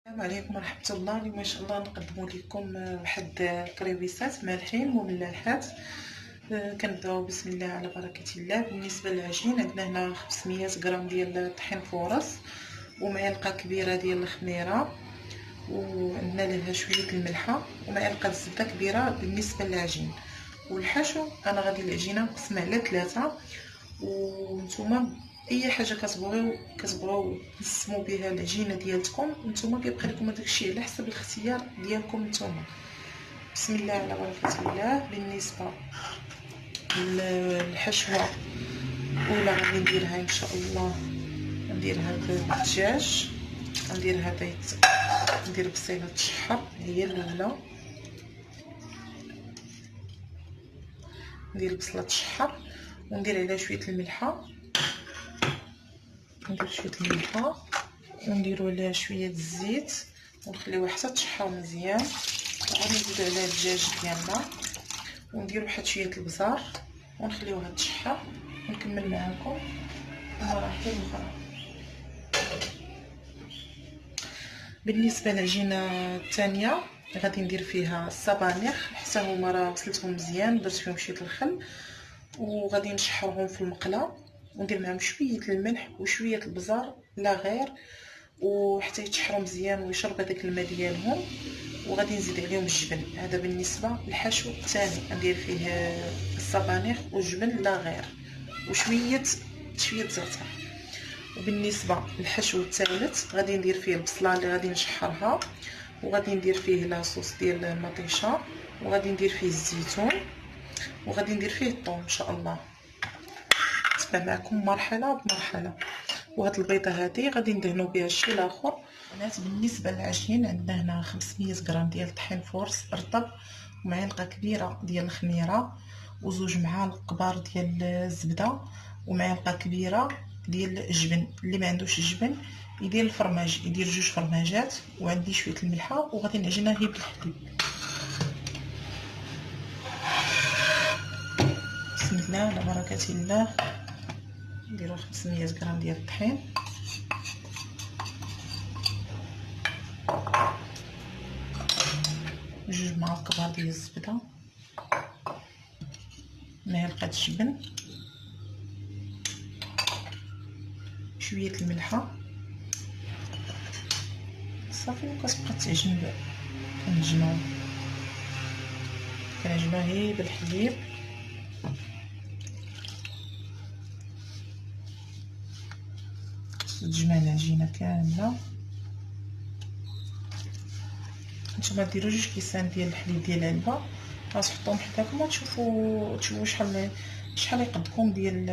السلام عليكم ورحمة الله. اليوم ان شاء الله نقدم لكم واحد كريويسات مالحين وملاحات. كنبداو بسم الله على بركة الله. بالنسبة للعجين عندنا هنا 500 غرام ديال طحين فورص ومعلقة كبيرة ديال الخميرة، وعندنا لها شوية الملحة ومعلقة زبدة كبيرة. بالنسبة للعجين والحشو انا غادي العجينة نقسمها على 3، وانتم اي حاجه كتبغيو تنسموا بها العجينه ديالتكم نتوما كيبقى لكم داكشي على حسب الاختيار ديالكم نتوما. بسم الله على بركه الله. بالنسبه للحشوه الاولى غادي نديرها ان شاء الله، نديرها بالدجاج، نديرها ندير بصيله الشحر هي الاولى، ندير بصله الشحر وندير عليها شويه الملحه، ندير شويه الملحه ونديروا عليها شويه الزيت ونخليوها حتى تشحر مزيان. وغادي نزيدو عليها الدجاج ديالنا ونديروا واحد شويه البزار ونخليوها تشحر ونكمل معكم المراحل الاخرى. بالنسبه للعجينه الثانيه غادي ندير فيها السبانخ، حتى هما راه غسلتهم مزيان، درت فيهم شويه الخل وغادي نشحرهم في المقله وندير معهم شويه الملح وشويه البزار لا غير، وحتى يتشحروا مزيان ويشرب هذاك الماء ديالهم. وغادي نزيد عليهم الجبن. هذا بالنسبه للحشو الثاني، ندير فيه السبانخ والجبن لا غير وشويه زعتر. وبالنسبه للحشو الثالث غادي ندير فيه البصله اللي غادي نشحرها، وغادي ندير فيه لاصوص ديال المطيشه، وغادي ندير فيه الزيتون، وغادي ندير فيه الثوم ان شاء الله. نتبع معكم مرحله بمرحله. وهاد البيضه هذه غادي ندهنوا بها الشيء الاخر. بنات بالنسبه للعجين عندنا هنا 500 غرام ديال طحين فورس رطب ومعلقه كبيره ديال الخميره وزوج معالق كبار ديال الزبده ومعلقه كبيره ديال الجبن. اللي ما عندوش الجبن يدير الفرماج، يدير 2 فرماجات، وعندي شويه الملحه وغادي نعجنها هي بالحليب. بسم الله على بركه الله. نديرو 500 غرام ديال الطحين، جوج معالق كبار ديال الزبده، معلقه الجبن، شويه الملحه صافي. وكتبقى تعجن كنعجنوها هي بالحليب. تجمع العجينه كامله. نتوما ديروا 2 كيسان ديال الحليب ديال العلبه، غتحطوهم حداكم وتشوفوا شحال يقدكم ديال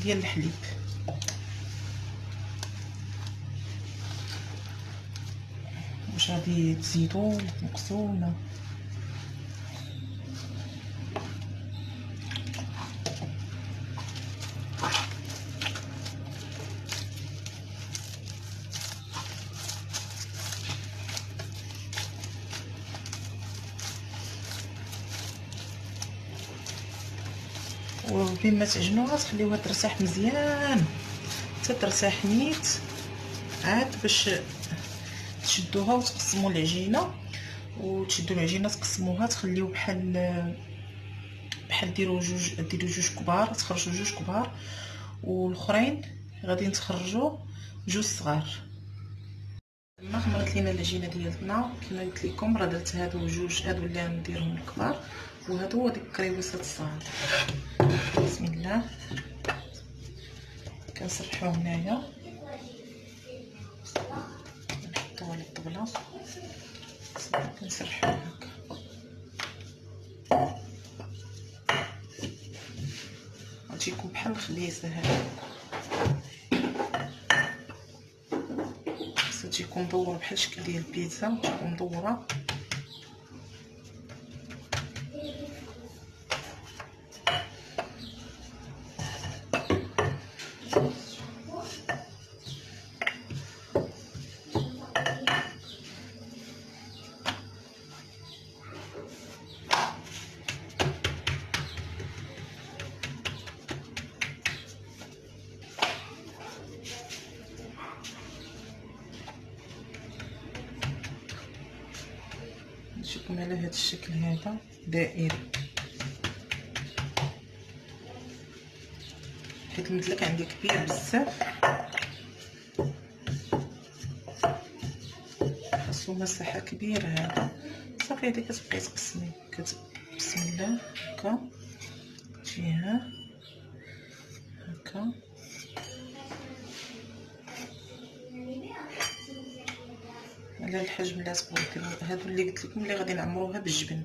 الحليب. واش غادي تزيدوا ولا تنقصوا ولا وبين ما تعجنوها تخليوها ترتاح مزيان حتى ترتاح نيت، عاد باش تشدوها وتقسموا العجينه. وتشدوا العجينه تقسموها تخليو بحال ديروا جوج كبار، تخرجوا 2 كبار والاخرين غادي نتخرجوا 2 صغار. ما خمرت لينا العجينه ديالنا كما قلت لكم، راه درت هادو 2، هادو اللي غنديرهم الكبار وهادو ديك الكريوسات الصغار. بسم الله. كنسرحوه هنايا، نحطوه على الطبله، كنسرحوه هكا. غتجيكم بحال الخبيزه هذه، تجيكم مدوره بحال الشكل ديال البيتزا، تجيكم مدوره. نجيكم على هذا الشكل هذا دائري، حيت المدلك عندي كبير بزاف خاصو مساحه كبيره. هذا صافي هذه كتبقاي تقسمي بسم الله هكا جهه هكا على الحجم اللي تبغيو ديروا. هادو اللي قلت لكم اللي غادي نعمروها بالجبن.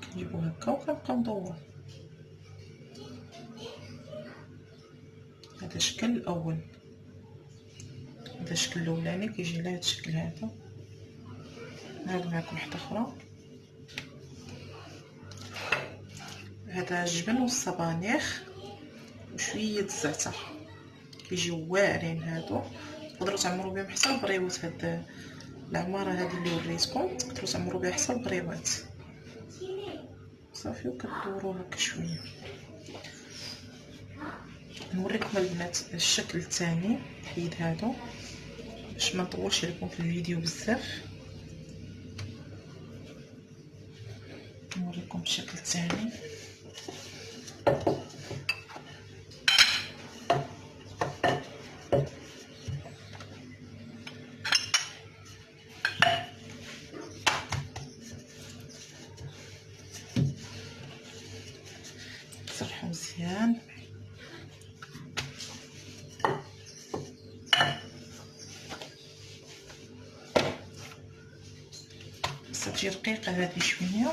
كنجيبو هكا وكنبقاو ندورو. هذا الشكل الاول، هذا الشكل الاولاني كيجي على هذا الشكل هذا. نعاود معكم واحده اخرى. هذا الجبن والصبانيخ وشويه الزعتر كيجيو واعرين. هادو تقدروا تعمروا بهم حتى البريوات. هاد العماره هذه اللي وريتكم تقدروا تعمروا بها حتى البريوات. صافي وكدوروا هكا شويه. نوريكم البنات الشكل الثاني. حيد هادو باش ما نطولش عليكم في الفيديو بزاف. نوريكم الشكل الثاني. تصرحو مزيان. بس تجي رقيقه هذه شويه.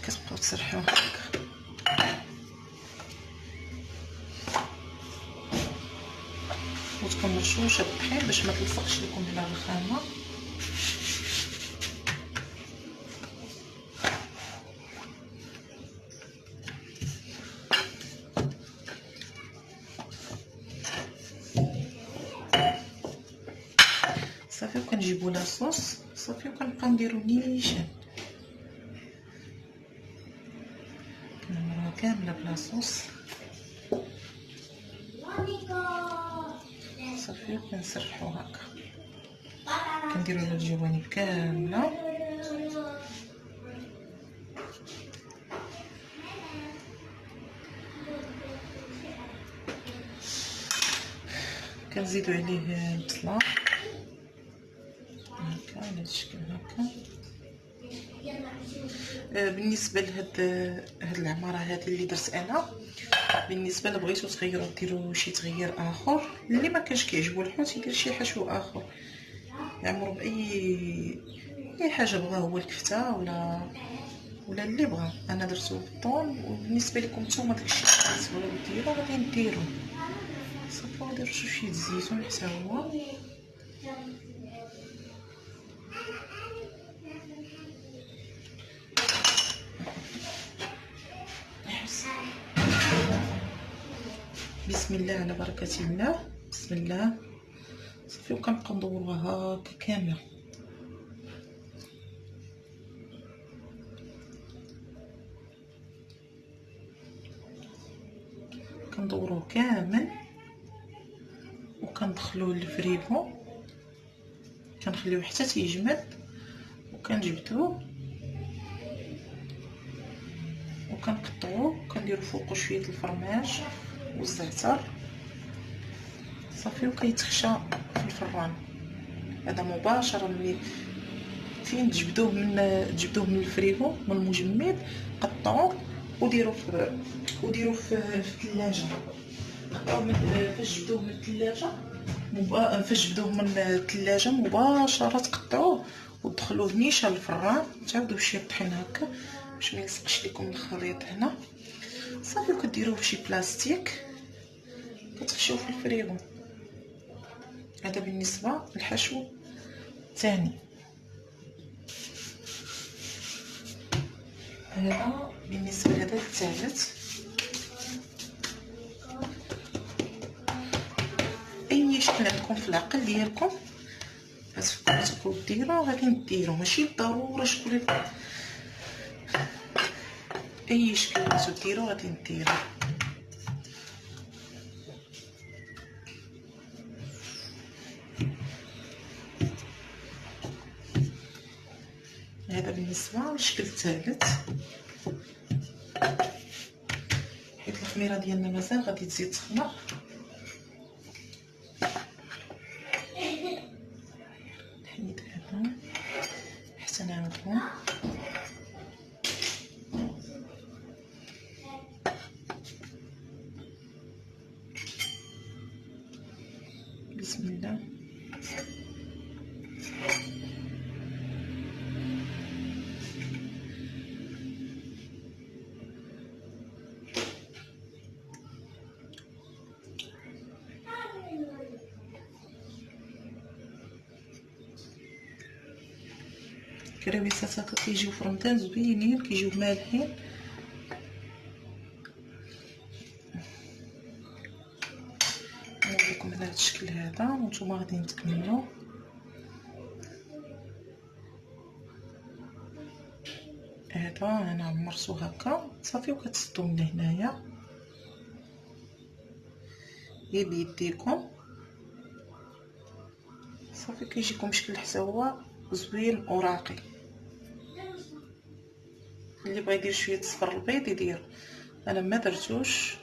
كتبقاو تسرحوها هكا. وتكون مرشوشه بالطحين باش ما تلصقش لكم على الخامه. صافي وكنجيبو لاصوص. صافي وكنبقاو نديرو نيشان. كنعمروها كامله بلاصوص. صافي وكنسرحو هكا. كنديرو على الجوانب كامله. كنزيدو عليه البصله هكا على الشكل هكا. بالنسبه هاد العماره هذه اللي درت انا، بالنسبه لبغيتو تغيروا ديروا شي تغيير اخر. اللي ما كانش كيعجبو الحوت يدير شي حشو اخر، يعمرو باي حاجه بغا هو، الكفته ولا اللي بغا. انا درتو بالطون. وبالنسبه لكم نتوما داكشي اللي تبغيو ديروا غادي ديروا. صافي نديرو شويه الزيتون حتى هو. بسم الله على بركه الله. بسم الله. صافي وكنبقاو ندوروها هكا كامله. كندوروه كامل وكندخلوه للفريغو. كنخليوه حتى تيجمد وكنجبدوه وكنقطعوه وكنديرو فوقو شويه الفرماج والزعتر. صافي وكيتخشى في الفران. هذا مباشره ملي فين تجبدوه من الفريغو من المجمد. قطعوه وديروه في الثلاجه. قطعوه فاش جبدوه من الثلاجه مباشره تقطعوه ودخلوه نيشان الفران. تعاودوا شي طحين هكا باش ما يلصقش لكم الخليط هنا. صافي كديروه في شي بلاستيك كتخشوه في الفريغو. هذا بالنسبه للحشو الثاني. هذا بالنسبه لهذا الثالث. اي شكل عندكم في العقل ديالكم غتفكروا ديروا غادي ديروا، ماشي بالضروره شكون اي شكل بغيتو ديروا غادي ديروا. هذا بالنسبه للشكل الثالث. حيت الخميره ديالنا مازال غادي تزيد تخمر. نحيد هذا حتى نعاودهم. بسم الله. كريويسات هكا كيجيو في رمضان زوينين، كيجيو مالحين. نوريكم على هذا الشكل هذا وانتم غادي تكملوا. هذا انا عمرتو هكا صافي وكتسدو من هنايا غير بيديكم صافي. كيجيكم شكل حتى هو زوين وراقي. اللي بغى يدير شويه صفر البيض يدير، انا ما درتوش.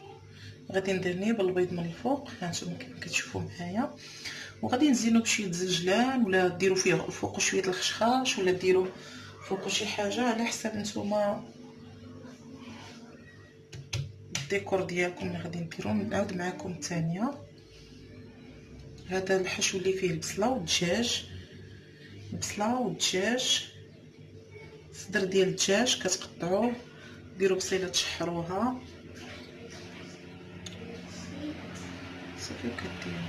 غادي ندهنيه بالبيض من الفوق هانتوما كيما كتشوفوا معايا، وغادي نزينو بشويه زنجلان ولا ديروا فيه الفوق شويه الخشخاش ولا ديروا فوق شي حاجه على حسب نتوما الديكور ديالكم اللي غادي نديرو. نعاود معكم الثانيه. هذا الحشو اللي فيه البصله والدجاج، البصله والدجاج، صدر ديال الدجاج كتقطعوه، ديروا بصيله تشحروها صافي وكديروا.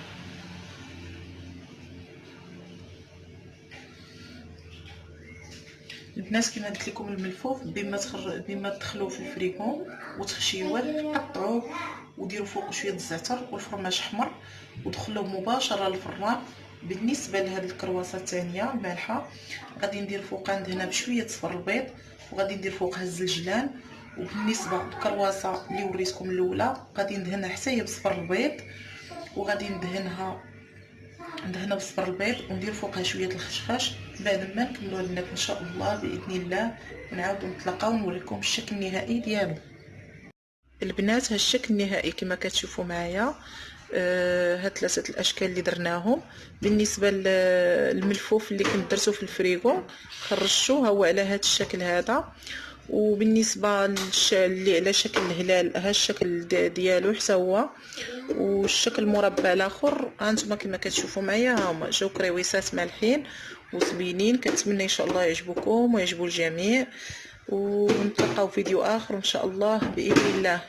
البنات كما قلت لكم الملفوف بما تدخلوه في الفريغو وتخشيوه قطعوه وديروا فوق شويه الزعتر والفرماج احمر ودخلوه مباشره للفران. بالنسبه لهاد الكرواسه الثانيه مالحه غادي ندير فوقها ندهنها بشويه صفر البيض وغادي ندير فوقها الزنجلان. وبالنسبه للكرواسه اللي وريتكم الاولى غادي ندهنها حتى هي بصفر البيض وغادي ندهنها بصفر البيض وندير فوقها شويه الخشخاش. بعد ما نكملوا البنات ان شاء الله باذن الله ونعاودوا نتلاقاو ونوريكم الشكل النهائي ديالو. البنات ها الشكل النهائي كما كتشوفوا معايا. هاد ثلاثه الاشكال اللي درناهم. بالنسبه للملفوف اللي كنت درتو في الفريغو خرجتوه هو على هاد الشكل هذا. وبالنسبه اللي على شكل الهلال ها الشكل ديالو حتى هو. والشكل المربع الاخر هانتوما كما كتشوفوا معايا ها هما جاو كريويسات مالحين وزوينين. كنتمنى ان شاء الله يعجبوكم ويعجبوا الجميع، ونتلاقاو في فيديو اخر ان شاء الله باذن الله.